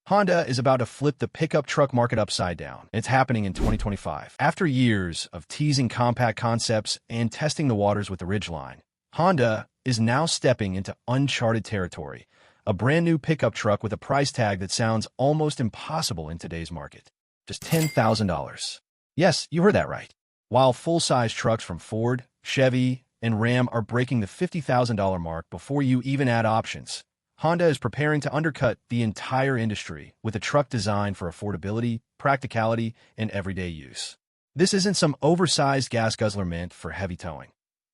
Honda is about to flip the pickup truck market upside down. It's happening in 2025. After years of teasing compact concepts and testing the waters with the Ridgeline, Honda is now stepping into uncharted territory, a brand new pickup truck with a price tag that sounds almost impossible in today's market. Just $10,000. Yes, you heard that right. While full-size trucks from Ford, Chevy, and Ram are breaking the $50,000 mark before you even add options, Honda is preparing to undercut the entire industry with a truck designed for affordability, practicality, and everyday use. This isn't some oversized gas guzzler meant for heavy towing.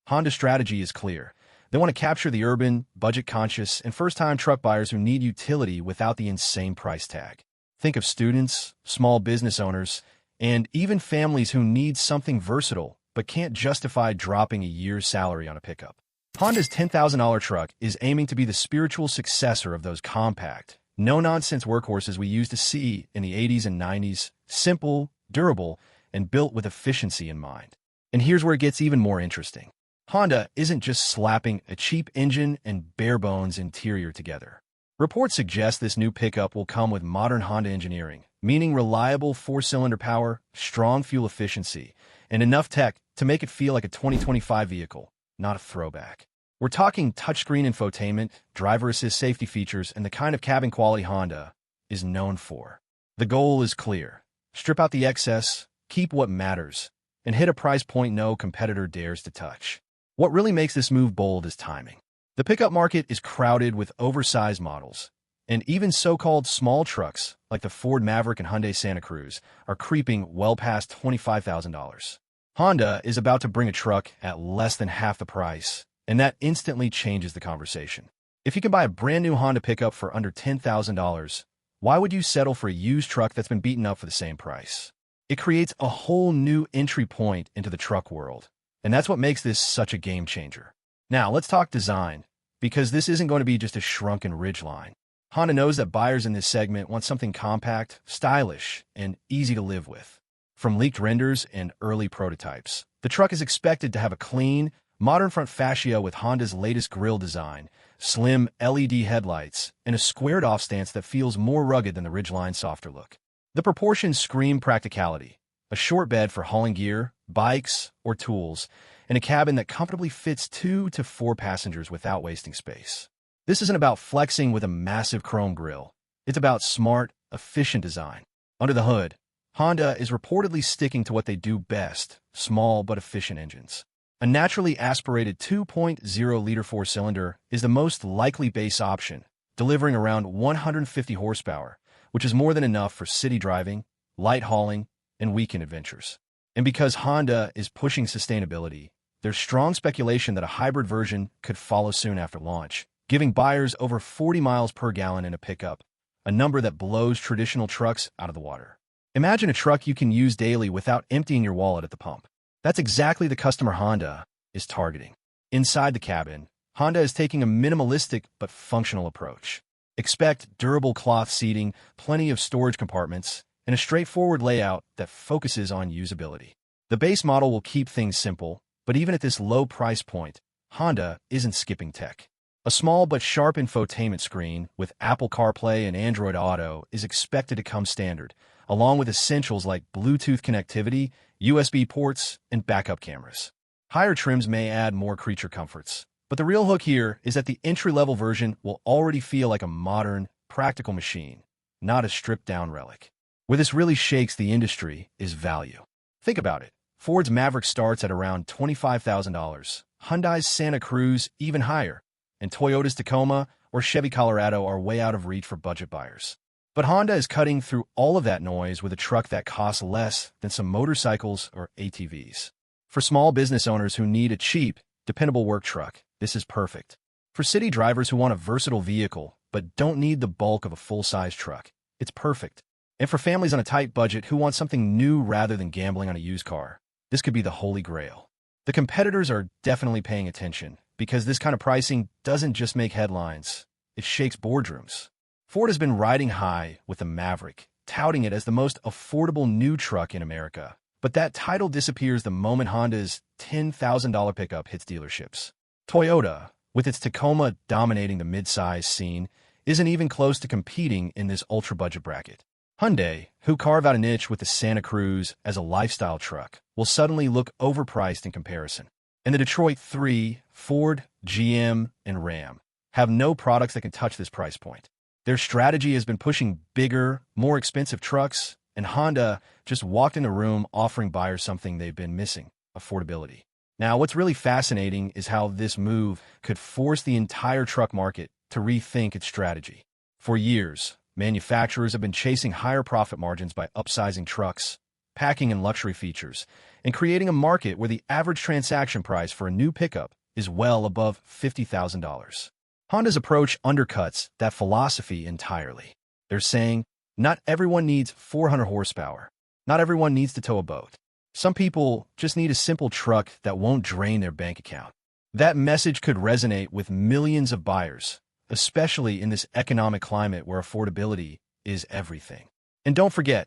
Honda's strategy is clear. They want to capture the urban, budget-conscious, and first-time truck buyers who need utility without the insane price tag. Think of students, small business owners, and even families who need something versatile but can't justify dropping a year's salary on a pickup. Honda's $10,000 truck is aiming to be the spiritual successor of those compact, no-nonsense workhorses we used to see in the 80s and 90s, simple, durable, and built with efficiency in mind. And here's where it gets even more interesting. Honda isn't just slapping a cheap engine and bare-bones interior together. Reports suggest this new pickup will come with modern Honda engineering, meaning reliable four-cylinder power, strong fuel efficiency, and enough tech to make it feel like a 2025 vehicle, not a throwback. We're talking touchscreen infotainment, driver assist safety features, and the kind of cabin quality Honda is known for. The goal is clear. Strip out the excess, keep what matters, and hit a price point no competitor dares to touch. What really makes this move bold is timing. The pickup market is crowded with oversized models, and even so-called small trucks like the Ford Maverick and Hyundai Santa Cruz are creeping well past $25,000. Honda is about to bring a truck at less than half the price, and that instantly changes the conversation. If you can buy a brand new Honda pickup for under $10,000, why would you settle for a used truck that's been beaten up for the same price? It creates a whole new entry point into the truck world, and that's what makes this such a game changer. Now, let's talk design, because this isn't going to be just a shrunken Ridgeline. Honda knows that buyers in this segment want something compact, stylish, and easy to live with. From leaked renders and early prototypes, the truck is expected to have a clean, modern front fascia with Honda's latest grille design, slim LED headlights, and a squared-off stance that feels more rugged than the Ridgeline's softer look. The proportions scream practicality: a short bed for hauling gear, bikes, or tools, and a cabin that comfortably fits 2 to 4 passengers without wasting space. This isn't about flexing with a massive chrome grille. It's about smart, efficient design. Under the hood, Honda is reportedly sticking to what they do best: small but efficient engines. A naturally aspirated 2.0-liter four-cylinder is the most likely base option, delivering around 150 horsepower, which is more than enough for city driving, light hauling, and weekend adventures. And because Honda is pushing sustainability, there's strong speculation that a hybrid version could follow soon after launch, giving buyers over 40 miles per gallon in a pickup, a number that blows traditional trucks out of the water. Imagine a truck you can use daily without emptying your wallet at the pump. That's exactly the customer Honda is targeting. Inside the cabin, Honda is taking a minimalistic but functional approach. Expect durable cloth seating, plenty of storage compartments, and a straightforward layout that focuses on usability. The base model will keep things simple, but even at this low price point, Honda isn't skipping tech. A small but sharp infotainment screen with Apple CarPlay and Android Auto is expected to come standard, along with essentials like Bluetooth connectivity, USB ports, and backup cameras. Higher trims may add more creature comforts, but the real hook here is that the entry-level version will already feel like a modern, practical machine, not a stripped-down relic. Where this really shakes the industry is value. Think about it. Ford's Maverick starts at around $25,000, Hyundai's Santa Cruz even higher, and Toyota's Tacoma or Chevy Colorado are way out of reach for budget buyers. But Honda is cutting through all of that noise with a truck that costs less than some motorcycles or ATVs. For small business owners who need a cheap, dependable work truck, this is perfect. For city drivers who want a versatile vehicle but don't need the bulk of a full-size truck, it's perfect. And for families on a tight budget who want something new rather than gambling on a used car, this could be the holy grail. The competitors are definitely paying attention, because this kind of pricing doesn't just make headlines, it shakes boardrooms. Ford has been riding high with the Maverick, touting it as the most affordable new truck in America. But that title disappears the moment Honda's $10,000 pickup hits dealerships. Toyota, with its Tacoma dominating the mid-size scene, isn't even close to competing in this ultra-budget bracket. Hyundai, who carve out a niche with the Santa Cruz as a lifestyle truck, will suddenly look overpriced in comparison. And the Detroit 3, Ford, GM, and Ram have no products that can touch this price point. Their strategy has been pushing bigger, more expensive trucks, and Honda just walked in the room offering buyers something they've been missing: affordability. Now, what's really fascinating is how this move could force the entire truck market to rethink its strategy. For years, manufacturers have been chasing higher profit margins by upsizing trucks, packing in luxury features, and creating a market where the average transaction price for a new pickup is well above $50,000. Honda's approach undercuts that philosophy entirely. They're saying, not everyone needs 400 horsepower. Not everyone needs to tow a boat. Some people just need a simple truck that won't drain their bank account. That message could resonate with millions of buyers, especially in this economic climate where affordability is everything. And don't forget,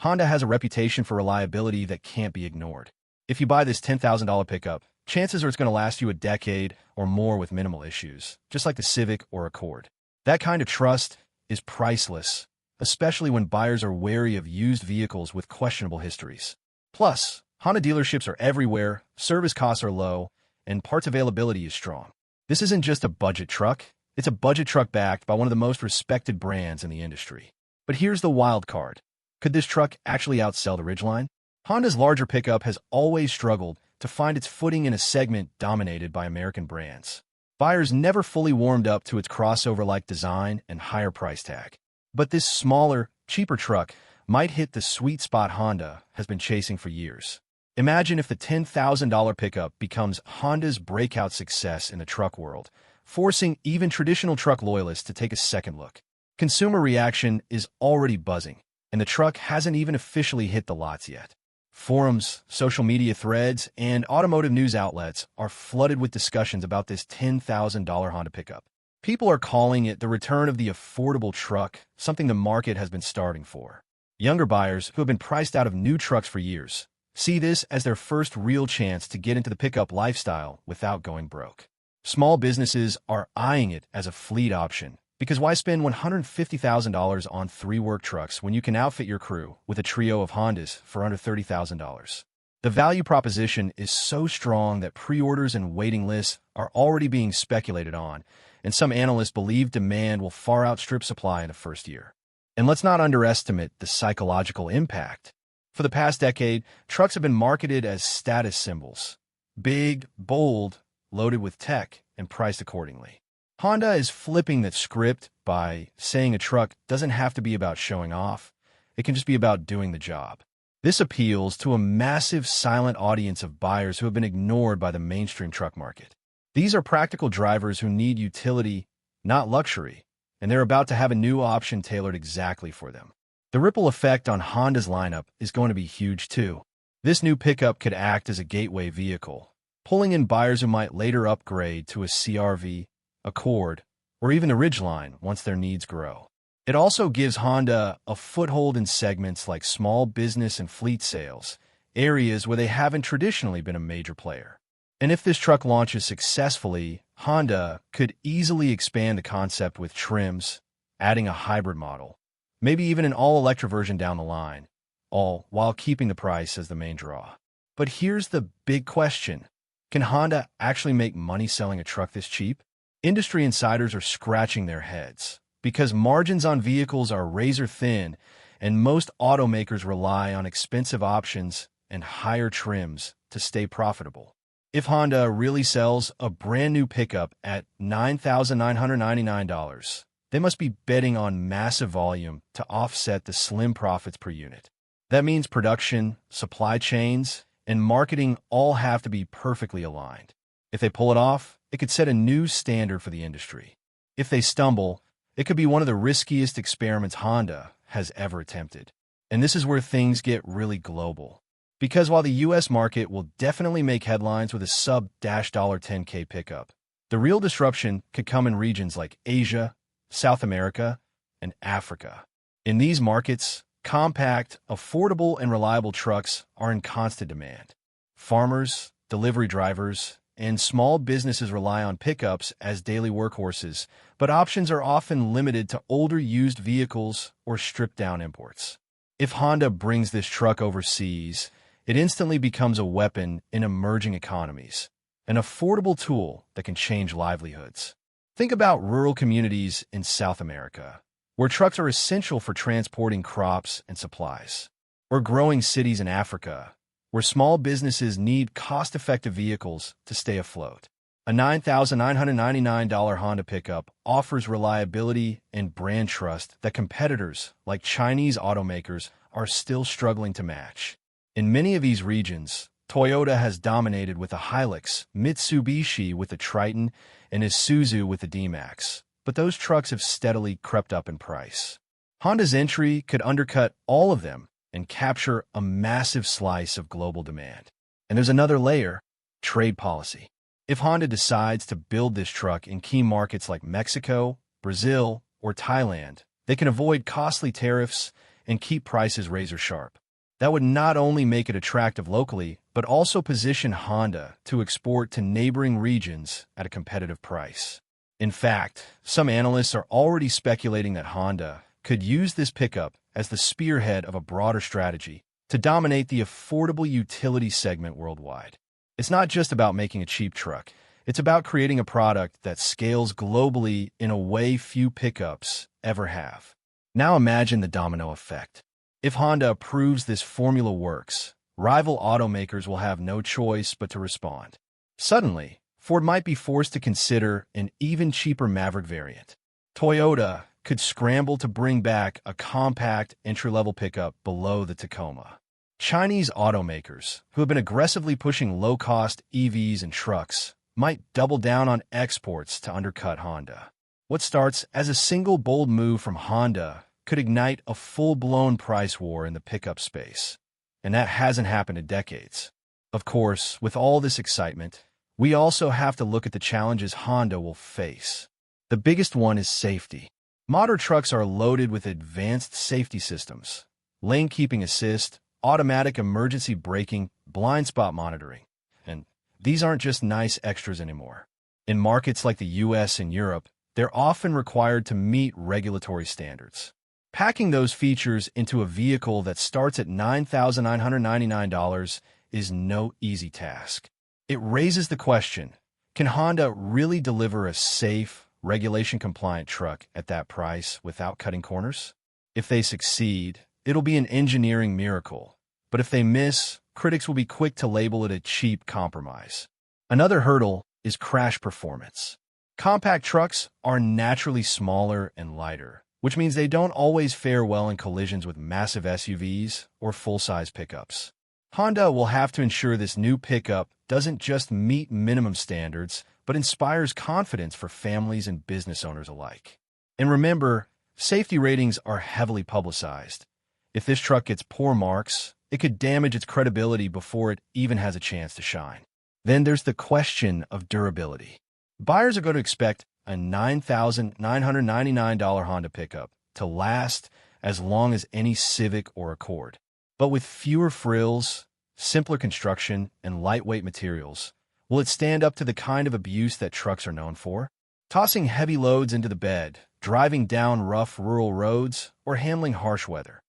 Honda has a reputation for reliability that can't be ignored. If you buy this $10,000 pickup, chances are it's going to last you a decade or more with minimal issues, just like the Civic or Accord. That kind of trust is priceless, especially when buyers are wary of used vehicles with questionable histories. Plus, Honda dealerships are everywhere, service costs are low, and parts availability is strong. This isn't just a budget truck, it's a budget truck backed by one of the most respected brands in the industry. But here's the wild card. Could this truck actually outsell the Ridgeline? Honda's larger pickup has always struggled to find its footing in a segment dominated by American brands. Buyers never fully warmed up to its crossover-like design and higher price tag. But this smaller, cheaper truck might hit the sweet spot Honda has been chasing for years. Imagine if the $10,000 pickup becomes Honda's breakout success in the truck world, forcing even traditional truck loyalists to take a second look. Consumer reaction is already buzzing, and the truck hasn't even officially hit the lots yet. Forums, social media threads, and automotive news outlets are flooded with discussions about this $10,000 Honda pickup. People are calling it the return of the affordable truck, something the market has been starving for. Younger buyers, who have been priced out of new trucks for years, see this as their first real chance to get into the pickup lifestyle without going broke. Small businesses are eyeing it as a fleet option, because why spend $150,000 on 3 work trucks when you can outfit your crew with a trio of Hondas for under $30,000? The value proposition is so strong that pre-orders and waiting lists are already being speculated on, and some analysts believe demand will far outstrip supply in the first year. And let's not underestimate the psychological impact. For the past decade, trucks have been marketed as status symbols. Big, bold, loaded with tech, and priced accordingly. Honda is flipping that script by saying a truck doesn't have to be about showing off. It can just be about doing the job. This appeals to a massive silent audience of buyers who have been ignored by the mainstream truck market. These are practical drivers who need utility, not luxury, and they're about to have a new option tailored exactly for them. The ripple effect on Honda's lineup is going to be huge too. This new pickup could act as a gateway vehicle, pulling in buyers who might later upgrade to a CR-V, Accord, or even the Ridgeline once their needs grow. It also gives Honda a foothold in segments like small business and fleet sales, areas where they haven't traditionally been a major player. And if this truck launches successfully, Honda could easily expand the concept with trims, adding a hybrid model, maybe even an all-electric version down the line, all while keeping the price as the main draw. But here's the big question. Can Honda actually make money selling a truck this cheap? Industry insiders are scratching their heads, because margins on vehicles are razor thin, and most automakers rely on expensive options and higher trims to stay profitable. If Honda really sells a brand new pickup at $9,999, they must be betting on massive volume to offset the slim profits per unit. That means production, supply chains, and marketing all have to be perfectly aligned. If they pull it off, it could set a new standard for the industry. If they stumble, it could be one of the riskiest experiments Honda has ever attempted. And this is where things get really global. Because while the US market will definitely make headlines with a sub-$10K pickup, the real disruption could come in regions like Asia, South America, and Africa. In these markets, compact, affordable, and reliable trucks are in constant demand. Farmers, delivery drivers, and small businesses rely on pickups as daily workhorses, but options are often limited to older used vehicles or stripped-down imports. If Honda brings this truck overseas, it instantly becomes a weapon in emerging economies, an affordable tool that can change livelihoods. Think about rural communities in South America, where trucks are essential for transporting crops and supplies, or growing cities in Africa, where small businesses need cost-effective vehicles to stay afloat. A $9,999 Honda pickup offers reliability and brand trust that competitors like Chinese automakers are still struggling to match. In many of these regions, Toyota has dominated with the Hilux, Mitsubishi with the Triton, and Isuzu with the D-Max, but those trucks have steadily crept up in price. Honda's entry could undercut all of them and capture a massive slice of global demand. And there's another layer: trade policy. If Honda decides to build this truck in key markets like Mexico, Brazil, or Thailand, they can avoid costly tariffs and keep prices razor-sharp. That would not only make it attractive locally, but also position Honda to export to neighboring regions at a competitive price. In fact, some analysts are already speculating that Honda could use this pickup as the spearhead of a broader strategy to dominate the affordable utility segment worldwide. It's not just about making a cheap truck. It's about creating a product that scales globally in a way few pickups ever have. Now imagine the domino effect. If Honda proves this formula works, rival automakers will have no choice but to respond. Suddenly, Ford might be forced to consider an even cheaper Maverick variant. Toyota could scramble to bring back a compact entry-level pickup below the Tacoma. Chinese automakers, who have been aggressively pushing low-cost EVs and trucks, might double down on exports to undercut Honda. What starts as a single bold move from Honda could ignite a full-blown price war in the pickup space. And that hasn't happened in decades. Of course, with all this excitement, we also have to look at the challenges Honda will face. The biggest one is safety. Modern trucks are loaded with advanced safety systems: lane keeping assist, automatic emergency braking, blind spot monitoring. And these aren't just nice extras anymore. In markets like the US and Europe, they're often required to meet regulatory standards. Packing those features into a vehicle that starts at $9,999 is no easy task. It raises the question, can Honda really deliver a safe, regulation-compliant truck at that price without cutting corners? If they succeed, it'll be an engineering miracle. But if they miss, critics will be quick to label it a cheap compromise. Another hurdle is crash performance. Compact trucks are naturally smaller and lighter, which means they don't always fare well in collisions with massive SUVs or full-size pickups. Honda will have to ensure this new pickup doesn't just meet minimum standards, but inspires confidence for families and business owners alike. And remember, safety ratings are heavily publicized. If this truck gets poor marks, it could damage its credibility before it even has a chance to shine. Then there's the question of durability. Buyers are going to expect a $9,999 Honda pickup to last as long as any Civic or Accord. But with fewer frills, simpler construction, and lightweight materials, will it stand up to the kind of abuse that trucks are known for? Tossing heavy loads into the bed, driving down rough rural roads, or handling harsh weather.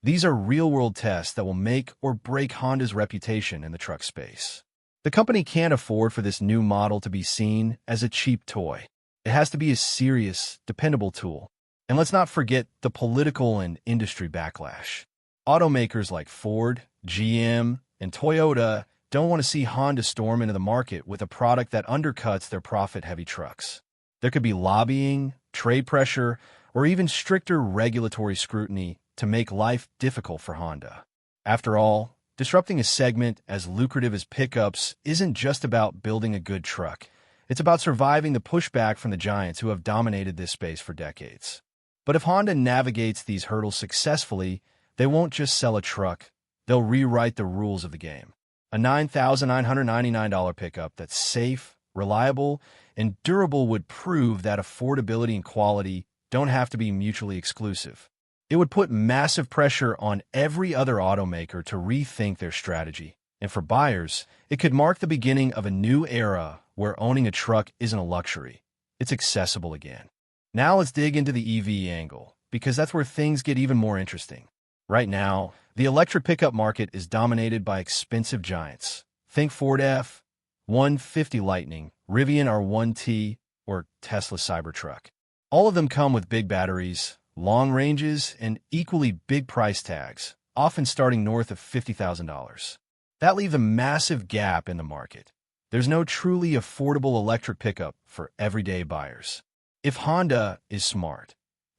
These are real-world tests that will make or break Honda's reputation in the truck space. The company can't afford for this new model to be seen as a cheap toy. It has to be a serious, dependable tool. And let's not forget the political and industry backlash. Automakers like Ford, GM, and Toyota don't want to see Honda storm into the market with a product that undercuts their profit-heavy trucks. There could be lobbying, trade pressure, or even stricter regulatory scrutiny to make life difficult for Honda. After all, disrupting a segment as lucrative as pickups isn't just about building a good truck. It's about surviving the pushback from the giants who have dominated this space for decades. But if Honda navigates these hurdles successfully, they won't just sell a truck, they'll rewrite the rules of the game. A $9,999 pickup that's safe, reliable, and durable would prove that affordability and quality don't have to be mutually exclusive. It would put massive pressure on every other automaker to rethink their strategy And for buyers, it could mark the beginning of a new era where owning a truck isn't a luxury. It's accessible again. Now let's dig into the EV angle, because that's where things get even more interesting. Right now, the electric pickup market is dominated by expensive giants. Think Ford F-150 Lightning, Rivian R1T, or Tesla Cybertruck. All of them come with big batteries, long ranges, and equally big price tags, often starting north of $50,000. That leaves a massive gap in the market. There's no truly affordable electric pickup for everyday buyers. If Honda is smart,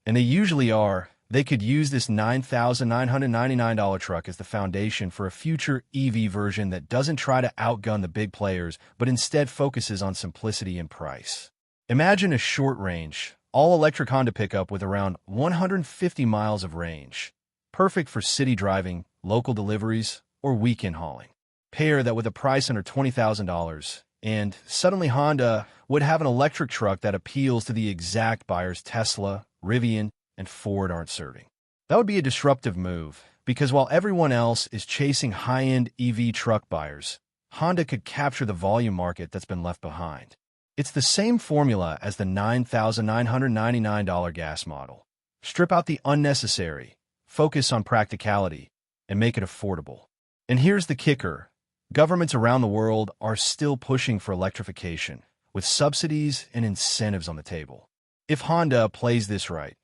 and they usually are, they could use this $9,999 truck as the foundation for a future EV version that doesn't try to outgun the big players, but instead focuses on simplicity and price. Imagine a short-range, all-electric Honda pickup with around 150 miles of range, perfect for city driving, local deliveries, or weekend hauling. Pair that with a price under $20,000, and suddenly Honda would have an electric truck that appeals to the exact buyers Tesla, Rivian, and Ford aren't serving. That would be a disruptive move, because while everyone else is chasing high-end EV truck buyers, Honda could capture the volume market that's been left behind. It's the same formula as the $9,999 gas model. Strip out the unnecessary, focus on practicality, and make it affordable. And here's the kicker. Governments around the world are still pushing for electrification, with subsidies and incentives on the table. If Honda plays this right,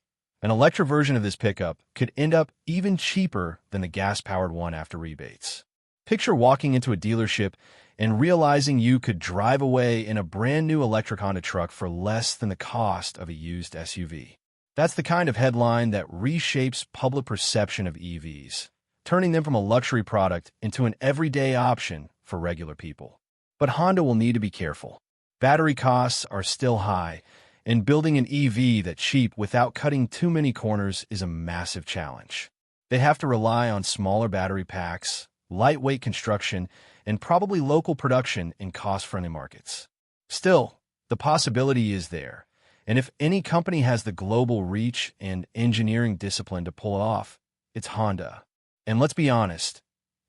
an electric version of this pickup could end up even cheaper than the gas-powered one after rebates. Picture walking into a dealership and realizing you could drive away in a brand-new electric Honda truck for less than the cost of a used SUV. That's the kind of headline that reshapes public perception of EVs, turning them from a luxury product into an everyday option for regular people. But Honda will need to be careful. Battery costs are still high, and building an EV that's cheap without cutting too many corners is a massive challenge. They have to rely on smaller battery packs, lightweight construction, and probably local production in cost-friendly markets. Still, the possibility is there, and if any company has the global reach and engineering discipline to pull it off, it's Honda. And let's be honest,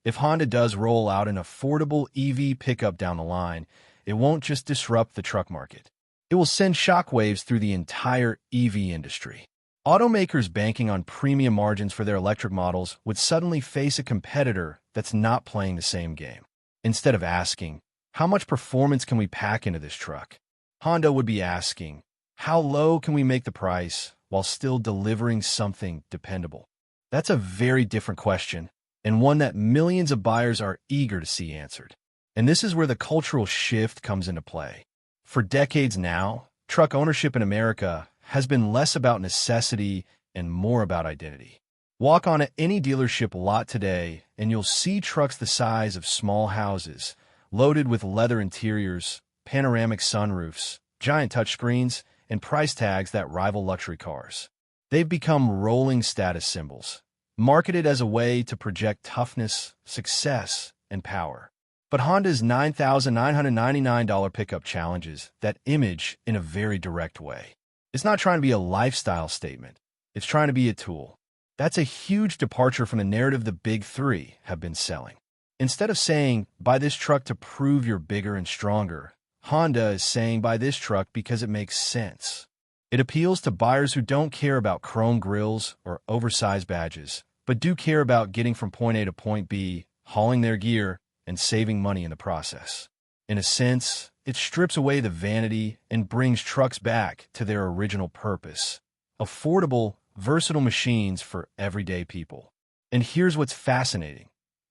if Honda does roll out an affordable EV pickup down the line, it won't just disrupt the truck market. It will send shockwaves through the entire EV industry. Automakers banking on premium margins for their electric models would suddenly face a competitor that's not playing the same game. Instead of asking, how much performance can we pack into this truck? Honda would be asking, how low can we make the price while still delivering something dependable? That's a very different question, and one that millions of buyers are eager to see answered. And this is where the cultural shift comes into play. For decades now, truck ownership in America has been less about necessity and more about identity. Walk on any dealership lot today, and you'll see trucks the size of small houses, loaded with leather interiors, panoramic sunroofs, giant touchscreens, and price tags that rival luxury cars. They've become rolling status symbols, marketed as a way to project toughness, success, and power. But Honda's $9,999 pickup challenges that image in a very direct way. It's not trying to be a lifestyle statement. It's trying to be a tool. That's a huge departure from the narrative the big three have been selling. Instead of saying, buy this truck to prove you're bigger and stronger, Honda is saying, buy this truck because it makes sense. It appeals to buyers who don't care about chrome grills or oversized badges, but do care about getting from point A to point B, hauling their gear, and saving money in the process. In a sense, it strips away the vanity and brings trucks back to their original purpose: affordable, versatile machines for everyday people. And here's what's fascinating.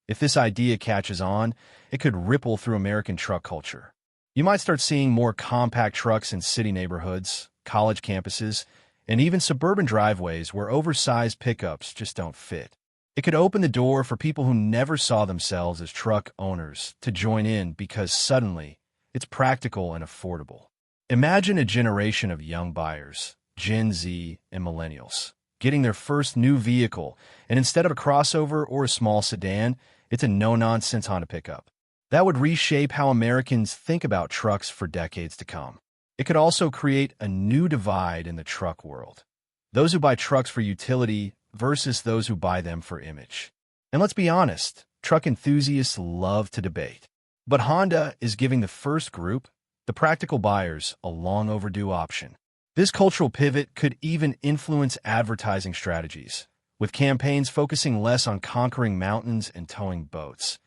If this idea catches on, it could ripple through American truck culture. You might start seeing more compact trucks in city neighborhoods, college campuses, and even suburban driveways where oversized pickups just don't fit. It could open the door for people who never saw themselves as truck owners to join in because suddenly it's practical and affordable. Imagine a generation of young buyers, Gen Z and millennials, getting their first new vehicle, and instead of a crossover or a small sedan, it's a no-nonsense Honda pickup. That would reshape how Americans think about trucks for decades to come. It could also create a new divide in the truck world. Those who buy trucks for utility versus those who buy them for image. And let's be honest, truck enthusiasts love to debate. But Honda is giving the first group, the practical buyers, a long overdue option. This cultural pivot could even influence advertising strategies, with campaigns focusing less on conquering mountains and towing boats.